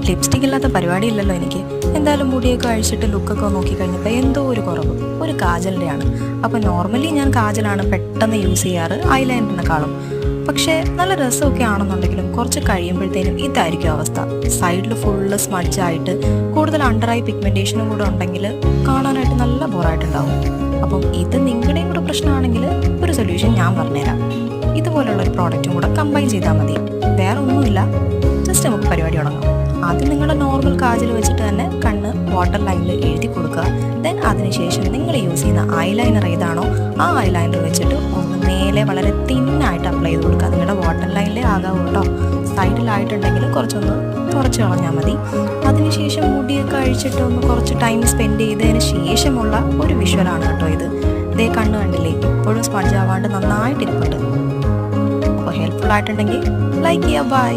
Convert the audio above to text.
Lipstick ഇല്ലാത്ത പരിപാടിയില്ലല്ലോ എനിക്ക്. എന്തായാലും മുടിയൊക്കെ അഴിച്ചിട്ട് ലുക്കൊക്കെ നോക്കിക്കഴിഞ്ഞപ്പോൾ എന്തോ ഒരു കുറവ്, ഒരു കാജലിൻ്റെയാണ്. അപ്പോൾ നോർമലി ഞാൻ കാജലാണ് പെട്ടെന്ന് യൂസ് ചെയ്യാറ് ഐലൈനറിനെക്കാളും. പക്ഷേ നല്ല രസമൊക്കെ ആണെന്നുണ്ടെങ്കിലും കുറച്ച് കഴിയുമ്പോഴത്തേനും ഇതായിരിക്കും അവസ്ഥ. സൈഡിൽ ഫുള്ള് സ്മഡ്ജായിട്ട് കൂടുതൽ അണ്ടർ ഐ പിഗ്മെൻറ്റേഷനും കൂടെ ഉണ്ടെങ്കിൽ കാണാനായിട്ട് നല്ല ബോറായിട്ടുണ്ടാവും. അപ്പം ഇത് നിങ്ങളുടെയും കൂടെ പ്രശ്നമാണെങ്കിൽ ഒരു സൊല്യൂഷൻ ഞാൻ പറഞ്ഞുതരാം. ഇതുപോലുള്ളൊരു പ്രോഡക്റ്റും കൂടെ കമ്പൈൻ ചെയ്താൽ മതി. വേറെ ഒന്നുമില്ല, ജസ്റ്റ് നമുക്ക് പരിപാടി തുടങ്ങാം. ആദ്യം നിങ്ങളുടെ നോർമൽ കാജൽ വെച്ചിട്ട് തന്നെ കണ്ണ് വാട്ടർ ലൈനിൽ എഴുതി കൊടുക്കുക. ദെൻ അതിനുശേഷം നിങ്ങൾ യൂസ് ചെയ്യുന്ന ഐലൈനർ ഏതാണോ ആ ഐലൈനർ വെച്ചിട്ട് ഒന്ന് മേലെ വളരെ തിന്നായിട്ട് അപ്ലൈ ചെയ്ത് കൊടുക്കുക. നിങ്ങളുടെ വാട്ടർ ലൈനിലേ ആകാവൂ കേട്ടോ. സൈഡിലായിട്ടുണ്ടെങ്കിൽ കുറച്ചൊന്ന് കുറച്ച് കളഞ്ഞാൽ മതി. അതിനുശേഷം മുടിയൊക്കെ അഴിച്ചിട്ട് ഒന്ന് കുറച്ച് ടൈം സ്പെൻഡ് ചെയ്തതിന് ശേഷമുള്ള ഒരു വിഷ്വലാണ് കേട്ടോ ഇത്. ഇതേ കണ്ണ് കണ്ടില്ലേ, ഇപ്പോഴും സ്പഞ്ച് ആവാണ്ട് നന്നായിട്ടിരിപ്പുണ്ട്. അപ്പോൾ ഹെൽപ്ഫുൾ ആയിട്ടുണ്ടെങ്കിൽ ലൈക്ക് ചെയ്യുക. ബൈ.